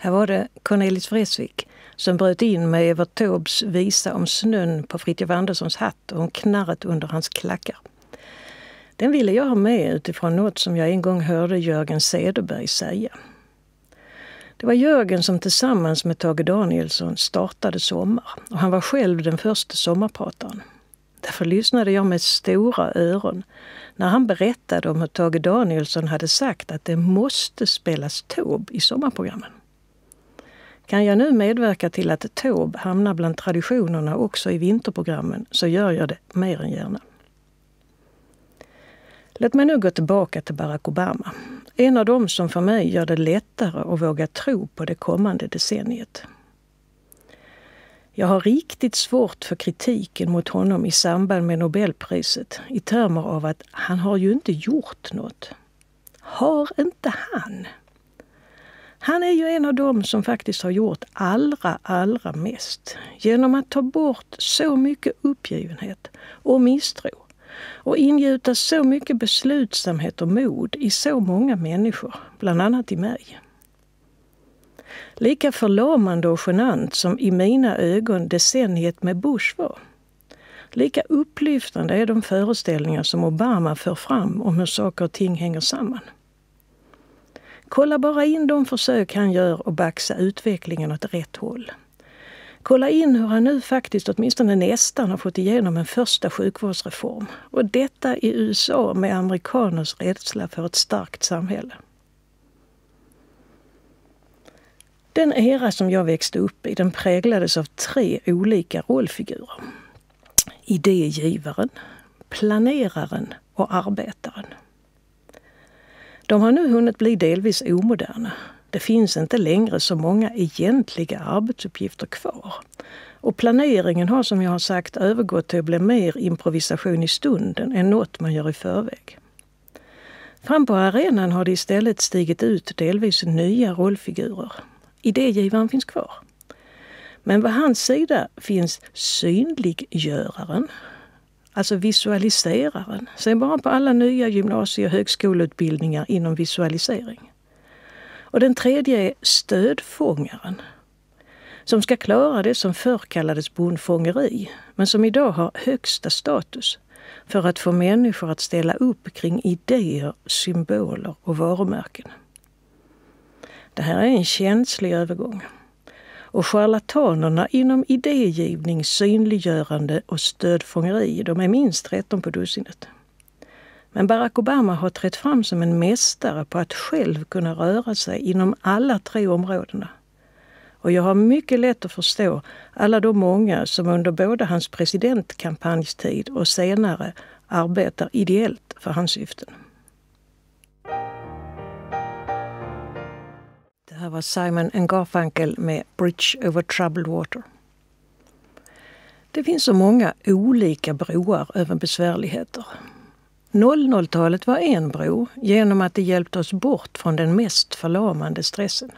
Här var det Cornelis Vreeswijk som bröt in med Evert Taubes visa om snön på Fritiof Anderssons hatt och om knarret under hans klackar. Den ville jag ha med utifrån något som jag en gång hörde Jörgen Cederberg säga. Det var Jörgen som tillsammans med Tage Danielsson startade Sommar och han var själv den första sommarprataren. Därför lyssnade jag med stora öron när han berättade om hur Tage Danielsson hade sagt att det måste spelas Taube i sommarprogrammen. Kan jag nu medverka till att Taube hamnar bland traditionerna också i vinterprogrammen så gör jag det mer än gärna. Låt mig nu gå tillbaka till Barack Obama. En av dem som för mig gör det lättare att våga tro på det kommande decenniet. Jag har riktigt svårt för kritiken mot honom i samband med Nobelpriset i termer av att han har ju inte gjort något. Har inte han? Han är ju en av dem som faktiskt har gjort allra mest genom att ta bort så mycket uppgivenhet och misstro och ingjuta så mycket beslutsamhet och mod i så många människor, bland annat i mig. Lika förlamande och genant som i mina ögon decenniet med Bush var. Lika upplyftande är de föreställningar som Obama för fram om hur saker och ting hänger samman. Kolla bara in de försök han gör att baxa utvecklingen åt rätt håll. Kolla in hur han nu faktiskt åtminstone nästan har fått igenom en första sjukvårdsreform. Och detta i USA med amerikaners rädsla för ett starkt samhälle. Den era som jag växte upp i, den präglades av 3 olika rollfigurer. Idégivaren, planeraren och arbetaren. De har nu hunnit bli delvis omoderna. Det finns inte längre så många egentliga arbetsuppgifter kvar. Och planeringen har, som jag har sagt, övergått till att bli mer improvisation i stunden än något man gör i förväg. Fram på arenan har det istället stigit ut delvis nya rollfigurer. Idégivaren finns kvar. Men vid hans sida finns synliggöraren, alltså visualiseraren. Se bara på alla nya gymnasie- och högskoleutbildningar inom visualisering. Och den tredje är stödfångaren, som ska klara det som förr kallades bondfångeri, men som idag har högsta status för att få människor att ställa upp kring idéer, symboler och varumärken. Det här är en känslig övergång. Och charlatanerna inom idégivning, synliggörande och stödfångeri, de är minst 13 på dussinet. Men Barack Obama har trätt fram som en mästare på att själv kunna röra sig inom alla 3 områdena. Och jag har mycket lätt att förstå alla de många som under både hans presidentkampanjstid och senare arbetar ideellt för hans syften. Det här var Simon & Garfunkel med Bridge over Troubled Water. Det finns så många olika broar över besvärligheter. 00-talet var en bro genom att det hjälpte oss bort från den mest förlamande stressen.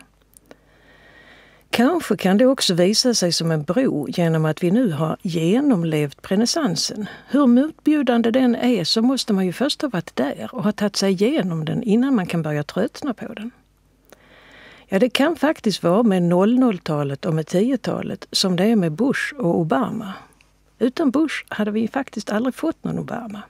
Kanske kan det också visa sig som en bro genom att vi nu har genomlevt renässansen. Hur motbjudande den är så måste man ju först ha varit där och ha tagit sig igenom den innan man kan börja tröttna på den. Ja, det kan faktiskt vara med 00-talet och med 10-talet som det är med Bush och Obama. Utan Bush hade vi faktiskt aldrig fått någon Obama.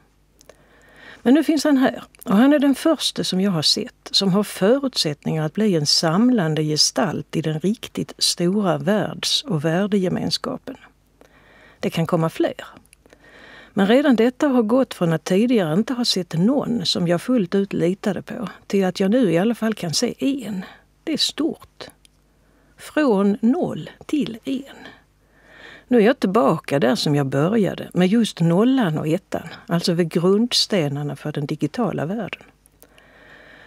Men nu finns han här och han är den första som jag har sett som har förutsättningar att bli en samlande gestalt i den riktigt stora världs- och värdegemenskapen. Det kan komma fler. Men redan detta har gått från att tidigare inte ha sett någon som jag fullt ut litade på till att jag nu i alla fall kan se en. Det är stort. Från 0 till 1. Nu är jag tillbaka där som jag började, med just 0 och 1, alltså vid grundstenarna för den digitala världen.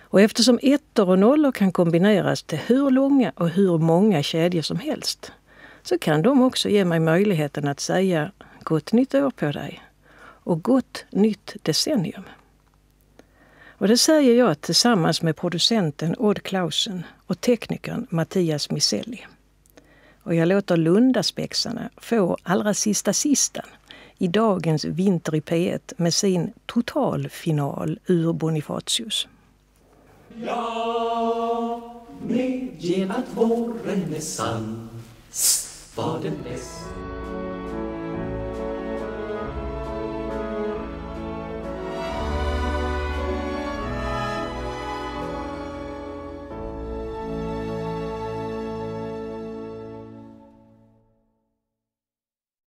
Och eftersom 1 och 0 kan kombineras till hur långa och hur många kedjor som helst, så kan de också ge mig möjligheten att säga gott nytt år på dig och gott nytt decennium. Och det säger jag tillsammans med producenten Odd Clausen och teknikern Mattias Miselli. Och jag låter Lundaspexarna få allra sista i dagens Vinter i P1 med sin totalfinal ur Bonifatius. Ja, medger att vår renässans var den bäst.